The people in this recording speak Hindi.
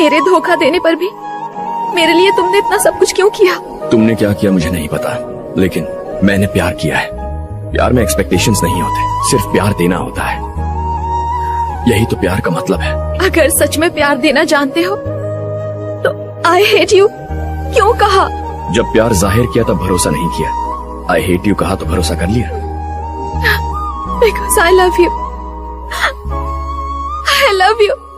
मेरे धोखा देने पर भी मेरे लिए तुमने इतना सब कुछ क्यों किया? तुमने क्या किया मुझे नहीं पता, लेकिन मैंने प्यार किया है। प्यार में एक्सपेक्टेशंस नहीं होते, सिर्फ प्यार देना होता है। यही तो प्यार का मतलब है। अगर सच में प्यार देना जानते हो तो आई हेट यू क्यों कहा? जब प्यार जाहिर किया तब भरोसा नहीं किया। आई हेट यू कहा तो भरोसा कर लिया। Because I love you. I love you.